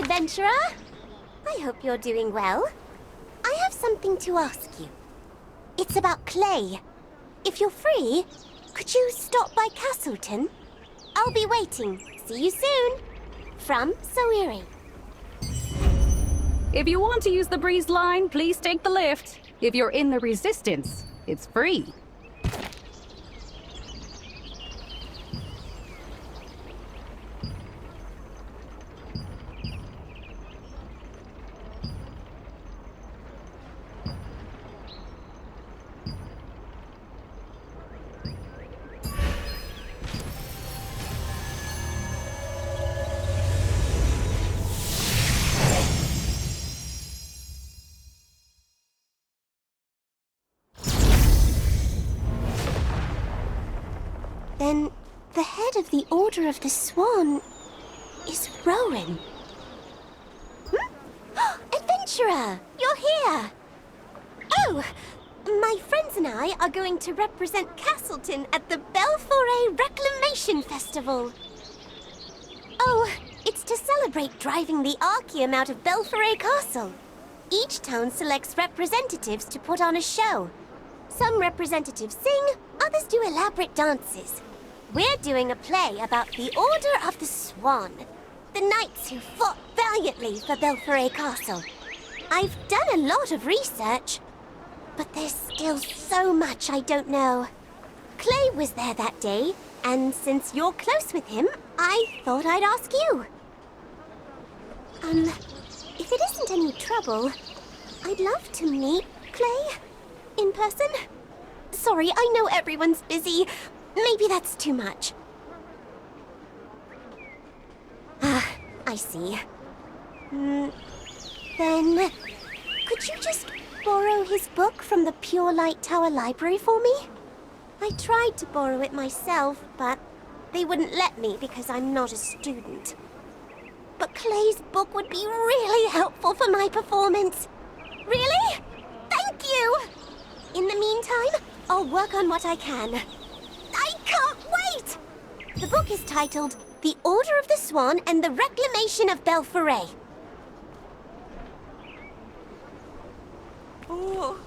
adventurer. I hope you're doing well. I have something to ask you. It's about clay. If you're free, could you stop by Castleton? I'll be waiting. See you soon. From Soiri. If you want to use the breeze line, please take the lift. If you're in the resistance, it's free. Then the head of the Order of the Swan is Rowan. Adventurer, you're here! Oh, my friends and I are going to represent Castleton at the Belforet Reclamation Festival. Oh, it's to celebrate driving the Archeum out of Belforet Castle. Each town selects representatives to put on a show. Some representatives sing, others do elaborate dances. We're doing a play about the Order of the Swan, the knights who fought valiantly for Belforet Castle. I've done a lot of research, but there's still so much I don't know. Clay was there that day, and since you're close with him, I thought I'd ask you. If it isn't any trouble, I'd love to meet Clay in person. Sorry, I know everyone's busy. Maybe that's too much. I see. Then, could you just borrow his book from the Pure Light Tower Library for me? I tried to borrow it myself, but they wouldn't let me because I'm not a student. But Clay's book would be really helpful for my performance. Really? Thank you! In the meantime, I'll work on what I can. I can't wait! The book is titled The Order of the Swan and the Reclamation of Belforet. Oh.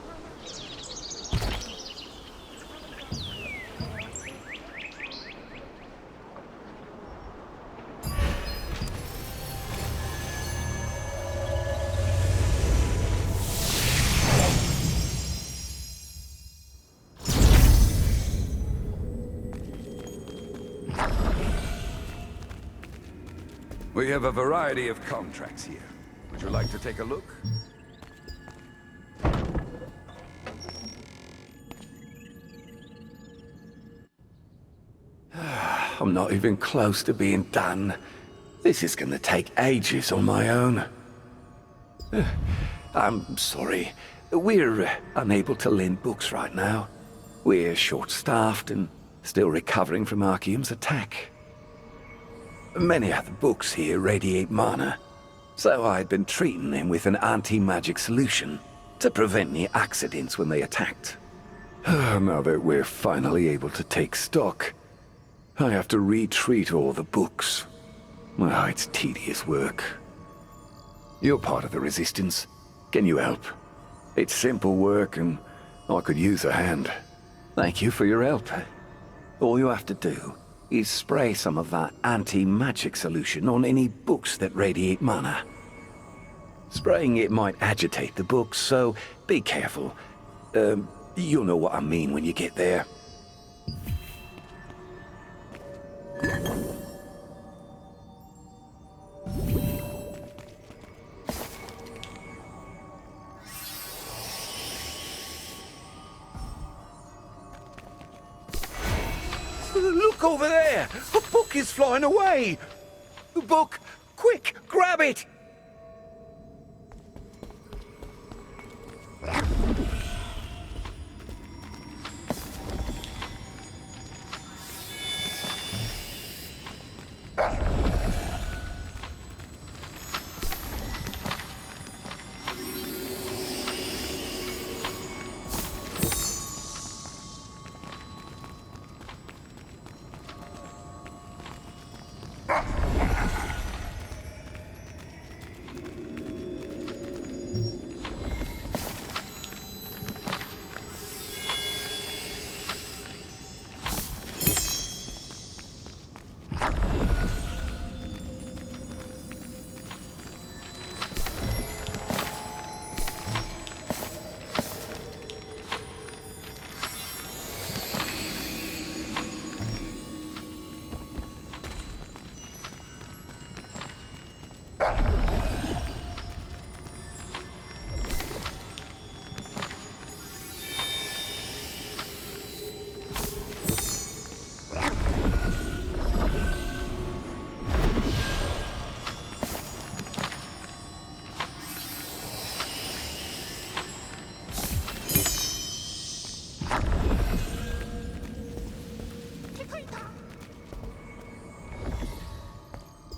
We have a variety of contracts here. Would you like to take a look? I'm not even close to being done. This is gonna take ages on my own. I'm sorry. We're unable to lend books right now. We're short-staffed and still recovering from Archeum's attack. Many of the books here radiate mana, so I'd been treating them with an anti-magic solution to prevent any accidents when they attacked. Now that we're finally able to take stock, I have to retreat all the books. Well, it's tedious work. You're part of the Resistance. Can you help? It's simple work and I could use a hand. Thank you for your help. All you have to do is spray some of that anti-magic solution on any books that radiate mana. Spraying it might agitate the books, so be careful. You'll know what I mean when you get there. Look over there! A book is flying away! The book! Quick, grab it!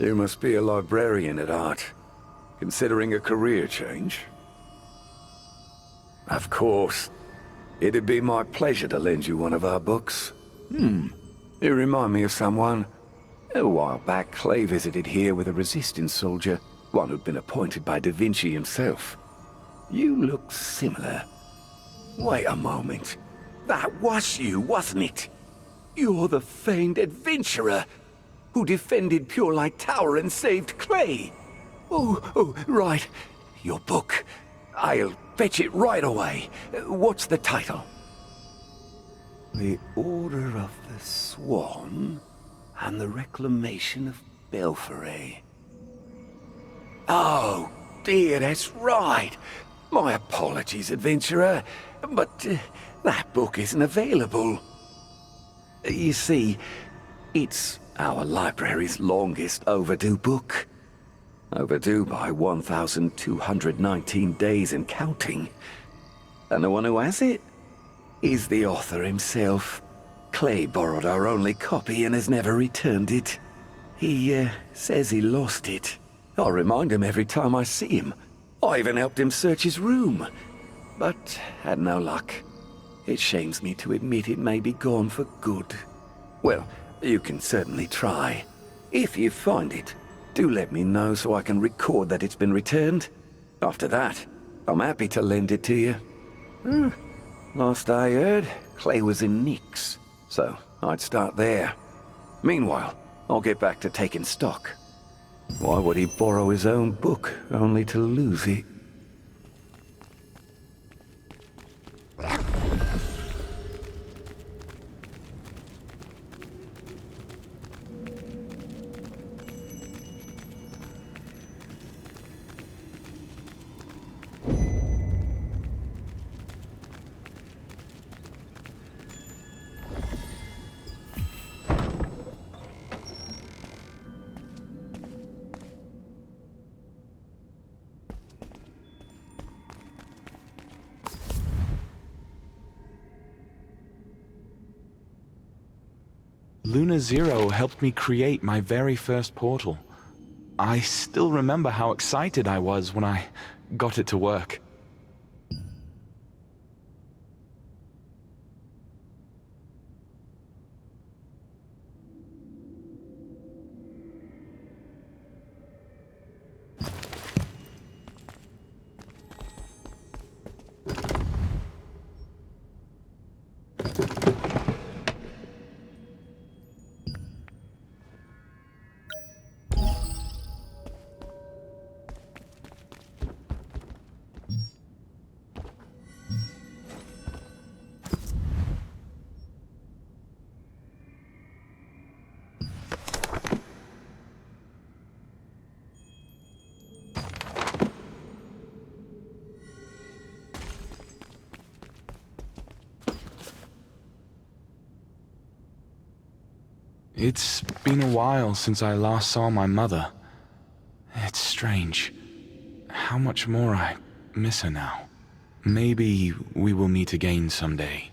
You must be a librarian at heart, considering a career change. Of course. It'd be my pleasure to lend you one of our books. You remind me of someone. A while back, Clay visited here with a resistance soldier, one who'd been appointed by Da Vinci himself. You look similar. Wait a moment. That was you, wasn't it? You're the famed adventurer who defended Pure Light Tower and saved Clay. Oh, right. Your book. I'll fetch it right away. What's the title? The Order of the Swan and the Reclamation of Belforay. Oh, dear, that's right. My apologies, adventurer, but that book isn't available. You see, it's our library's longest overdue book. Overdue by 1,219 days and counting. And the one who has it is the author himself. Clay borrowed our only copy and has never returned it. He says he lost it. I remind him every time I see him. I even helped him search his room, but had no luck. It shames me to admit it may be gone for good. Well, you can certainly try. If you find it, do let me know so I can record that it's been returned. After that, I'm happy to lend it to you. Last I heard, Clay was in Nix, so I'd start there. Meanwhile, I'll get back to taking stock. Why would he borrow his own book, only to lose it? Luna Zero helped me create my very first portal. I still remember how excited I was when I got it to work. It's been a while since I last saw my mother. It's strange how much more I miss her now. Maybe we will meet again someday.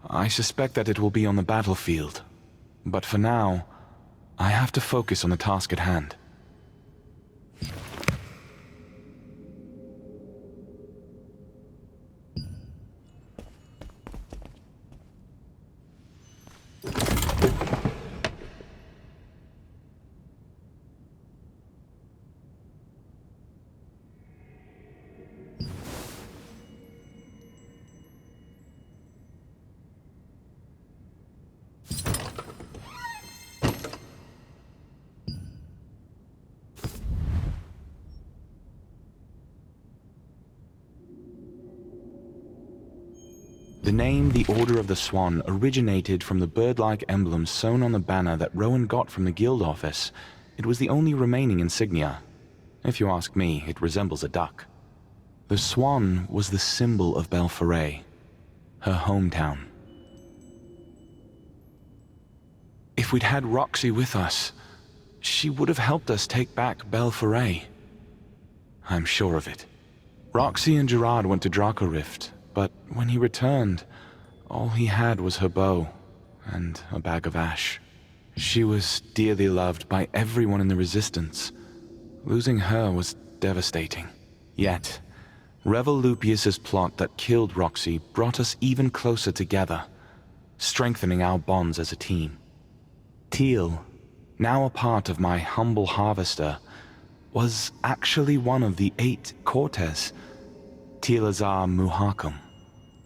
I suspect that it will be on the battlefield. But for now, I have to focus on the task at hand. The name the Order of the Swan originated from the bird-like emblem sewn on the banner that Rowan got from the guild office. It was the only remaining insignia. If you ask me, it resembles a duck. The swan was the symbol of Belforay, her hometown. If we'd had Roxy with us, she would have helped us take back Belforay. I'm sure of it. Roxy and Gerard went to Draco Rift, but when he returned, all he had was her bow and a bag of ash. She was dearly loved by everyone in the Resistance. Losing her was devastating. Yet, Revel Lupius's plot that killed Roxy brought us even closer together, strengthening our bonds as a team. Teal, now a part of my humble harvester, was actually one of the 8 Cortes, Teal'Azar Muhakum.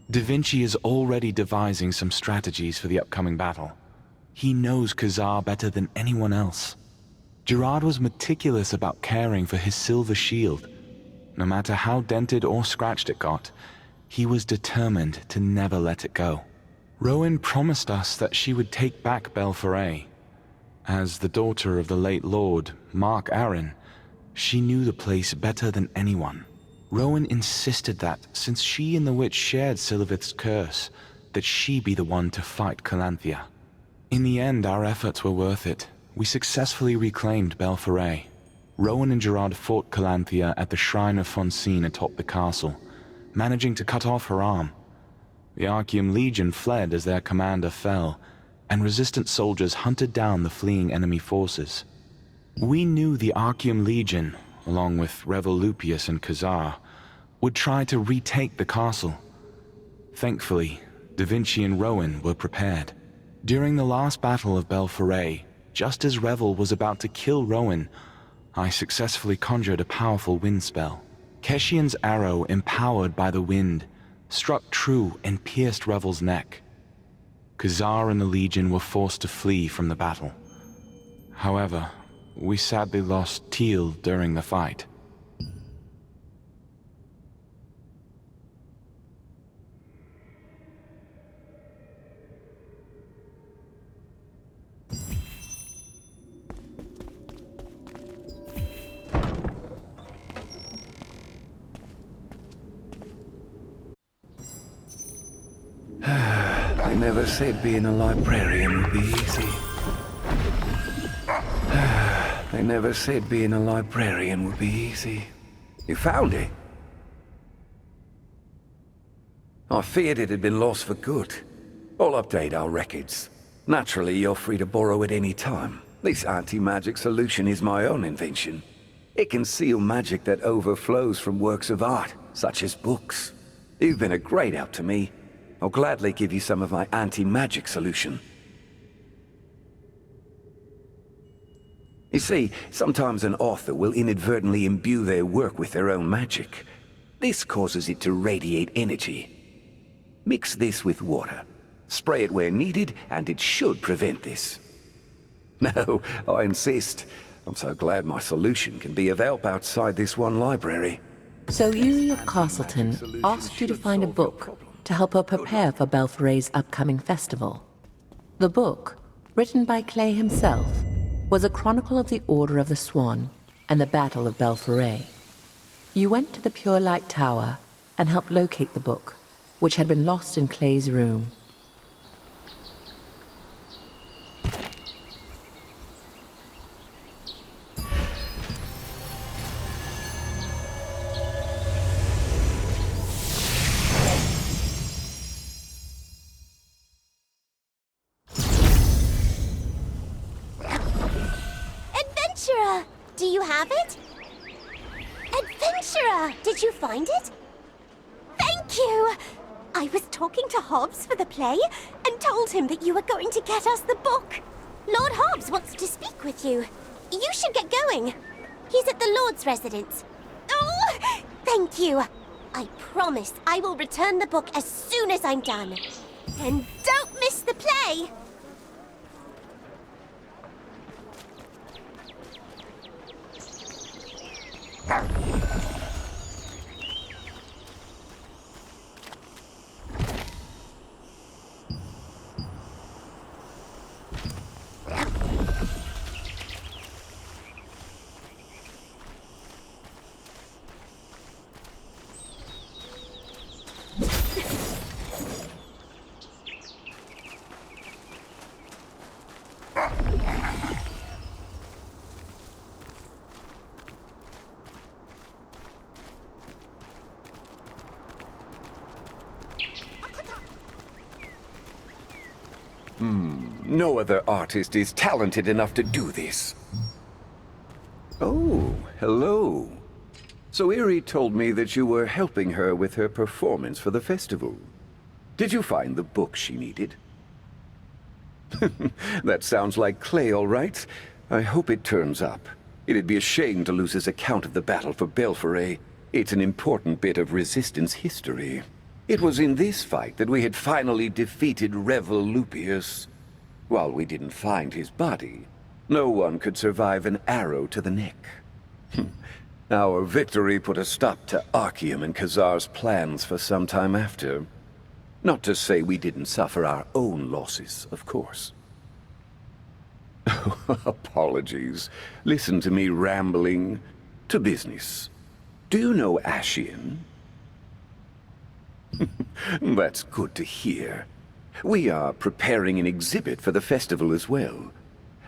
Da Vinci is already devising some strategies for the upcoming battle. He knows Khazar better than anyone else. Gerard was meticulous about caring for his silver shield. No matter how dented or scratched it got, he was determined to never let it go. Rowan promised us that she would take back Belforay. As the daughter of the late Lord, Mark Arryn, she knew the place better than anyone. Rowan insisted that, since she and the witch shared Silivith's curse, that she be the one to fight Calanthea. In the end, our efforts were worth it. We successfully reclaimed Belforay. Rowan and Gerard fought Calanthea at the Shrine of Fonsine atop the castle, managing to cut off her arm. The Archeum Legion fled as their commander fell, and resistant soldiers hunted down the fleeing enemy forces. We knew the Archeum Legion, along with Revel Lupius and Khazar, would try to retake the castle. Thankfully, Da Vinci and Rowan were prepared. During the last battle of Belforay, just as Revel was about to kill Rowan, I successfully conjured a powerful wind spell. Keshian's arrow, empowered by the wind, struck true and pierced Revel's neck. Khazar and the Legion were forced to flee from the battle. However, we sadly lost Teal during the fight. They never said being a librarian would be easy. They never said being a librarian would be easy. You found it? I feared it had been lost for good. I'll update our records. Naturally, you're free to borrow at any time. This anti-magic solution is my own invention. It can seal magic that overflows from works of art, such as books. You've been a great help to me. I'll gladly give you some of my anti-magic solution. You see, sometimes an author will inadvertently imbue their work with their own magic. This causes it to radiate energy. Mix this with water. Spray it where needed, and it should prevent this. No, I insist. I'm so glad my solution can be of help outside this one library. So Yuri of Castleton asked you to find a book to help her prepare for Belforay's upcoming festival. The book, written by Clay himself, was a chronicle of the Order of the Swan and the Battle of Belforay. You went to the Pure Light Tower and helped locate the book, which had been lost in Clay's room. Adventurer! Do you have it? Adventurer! Did you find it? Thank you! I was talking to Hobbs for the play and told him that you were going to get us the book. Lord Hobbs wants to speak with you. You should get going. He's at the Lord's residence. Oh, thank you. I promise I will return the book as soon as I'm done. And don't miss the play! No other artist is talented enough to do this. Oh, hello. So Erie told me that you were helping her with her performance for the festival. Did you find the book she needed? That sounds like Clay, all right. I hope it turns up. It'd be a shame to lose his account of the battle for Belforay. It's an important bit of Resistance history. It was in this fight that we had finally defeated Revel Lupius. While we didn't find his body, no one could survive an arrow to the neck. Our victory put a stop to Archeum and Khazar's plans for some time after. Not to say we didn't suffer our own losses, of course. Apologies. Listen to me rambling. To business. Do you know Ashian? That's good to hear. We are preparing an exhibit for the festival as well.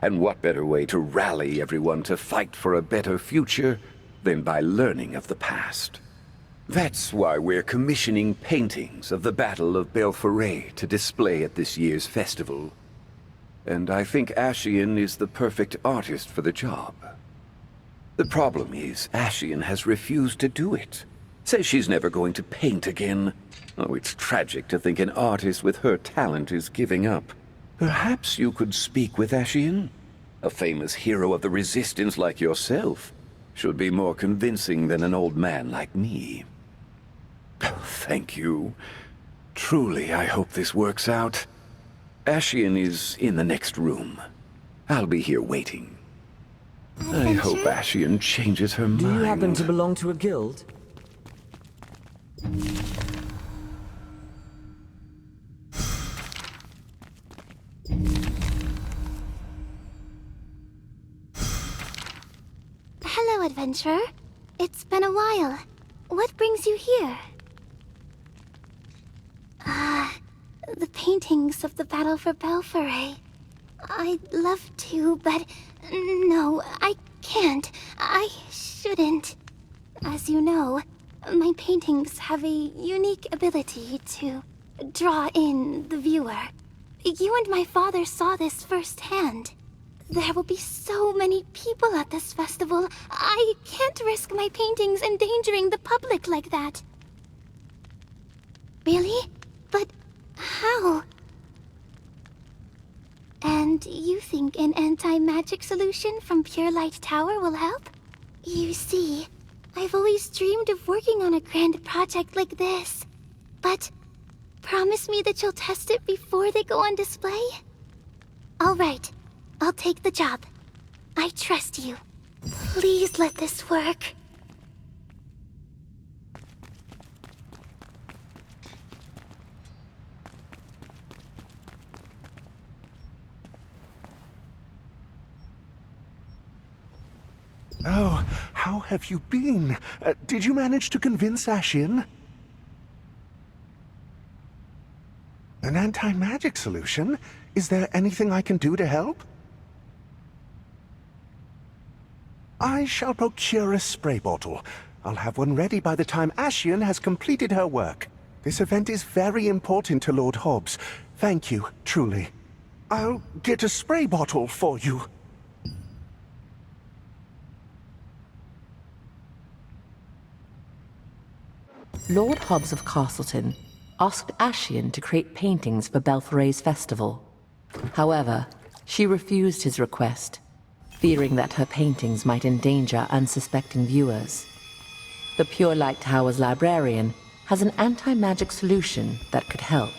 And what better way to rally everyone to fight for a better future than by learning of the past? That's why we're commissioning paintings of the Battle of Belforay to display at this year's festival. And I think Ashian is the perfect artist for the job. The problem is, Ashian has refused to do it. Says she's never going to paint again. Oh, it's tragic to think an artist with her talent is giving up. Perhaps you could speak with Ashian? A famous hero of the Resistance like yourself should be more convincing than an old man like me. Oh, thank you. Truly, I hope this works out. Ashian is in the next room. I'll be here waiting. I hope Ashian changes her mind. Do you happen to belong to a guild? Hello, adventurer. It's been a while. What brings you here? The paintings of the Battle for Belforay. I'd love to, but no, I can't. I shouldn't. As you know, my paintings have a unique ability to draw in the viewer. You and my father saw this firsthand. There will be so many people at this festival. I can't risk my paintings endangering the public like that. Really? But how? And you think an anti-magic solution from Pure Light Tower will help? You see, I've always dreamed of working on a grand project like this. But promise me that you'll test it before they go on display? All right, I'll take the job. I trust you. Please let this work. Oh, how have you been? Did you manage to convince Ashian? An anti-magic solution? Is there anything I can do to help? I shall procure a spray bottle. I'll have one ready by the time Ashian has completed her work. This event is very important to Lord Hobbs. Thank you, truly. I'll get a spray bottle for you. Lord Hobbs of Castleton asked Ashian to create paintings for Belforay's festival. However, she refused his request, fearing that her paintings might endanger unsuspecting viewers. The Pure Light Tower's librarian has an anti-magic solution that could help.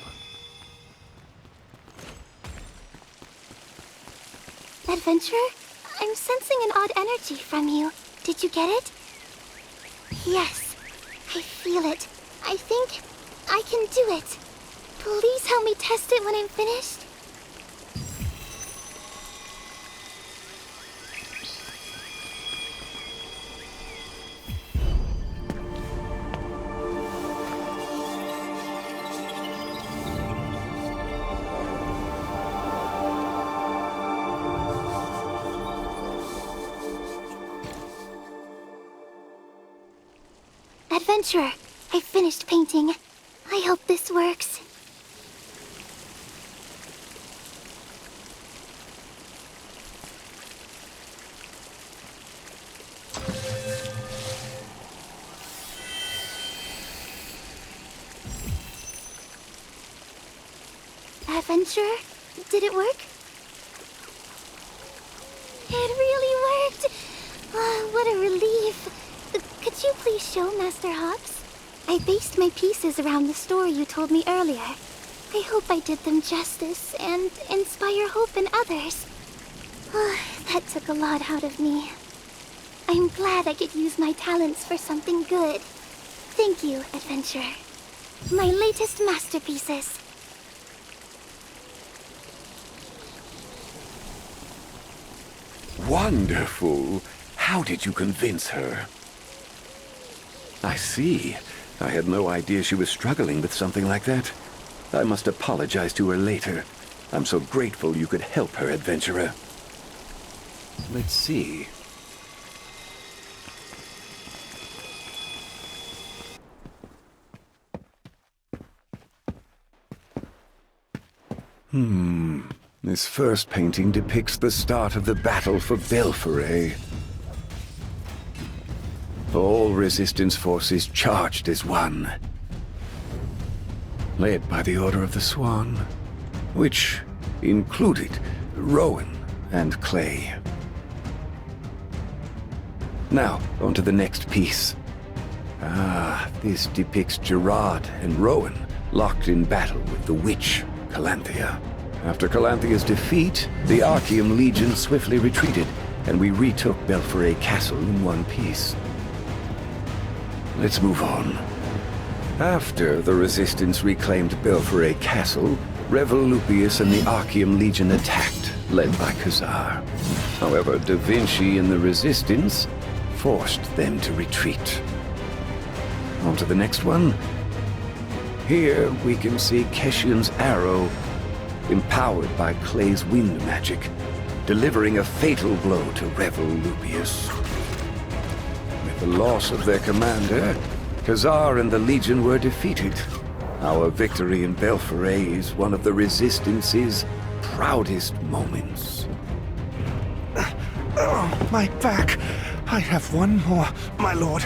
Adventurer, I'm sensing an odd energy from you. Did you get it? Yes, I feel it. I think I can do it. Please help me test it when I'm finished. Adventurer, I finished painting. I hope this works. adventurer? Did it work? It really worked! Oh, what a relief. Could you please show Master Hobbs? I based my pieces around the story you told me earlier. I hope I did them justice and inspire hope in others. Oh, that took a lot out of me. I'm glad I could use my talents for something good. Thank you, adventurer. My latest masterpieces. Wonderful. How did you convince her? I see. I had no idea she was struggling with something like that. I must apologize to her later. I'm so grateful you could help her, adventurer. Let's see. This first painting depicts the start of the battle for Belforay. All resistance forces charged as one, led by the Order of the Swan, which included Rowan and Clay. Now, on to the next piece. This depicts Gerard and Rowan locked in battle with the witch, Calanthea. After Calanthia's defeat, the Archeum Legion swiftly retreated, and we retook Belforay Castle in one piece. Let's move on. After the Resistance reclaimed Belforay Castle, Revolupius and the Archeum Legion attacked, led by Khazar. However, Da Vinci and the Resistance forced them to retreat. On to the next one. Here we can see Keshian's arrow, empowered by Clay's wind magic, delivering a fatal blow to Revolupius. With the loss of their commander, Khazar and the Legion were defeated. Our victory in Belforay is one of the Resistance's proudest moments. Oh, my back. I have one more, my lord.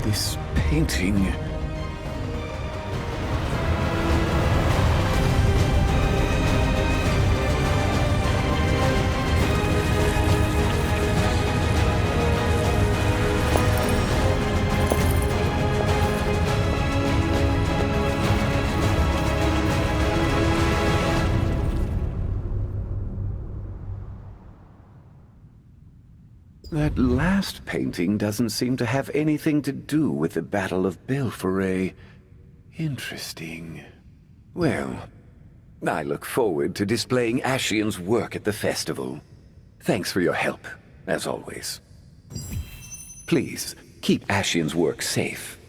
This painting... That last painting doesn't seem to have anything to do with the Battle of Belforay. Interesting. Well, I look forward to displaying Ashian's work at the festival. Thanks for your help, as always. Please, keep Ashian's work safe.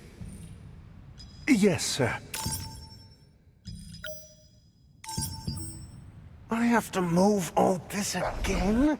Yes, sir. I have to move all this again?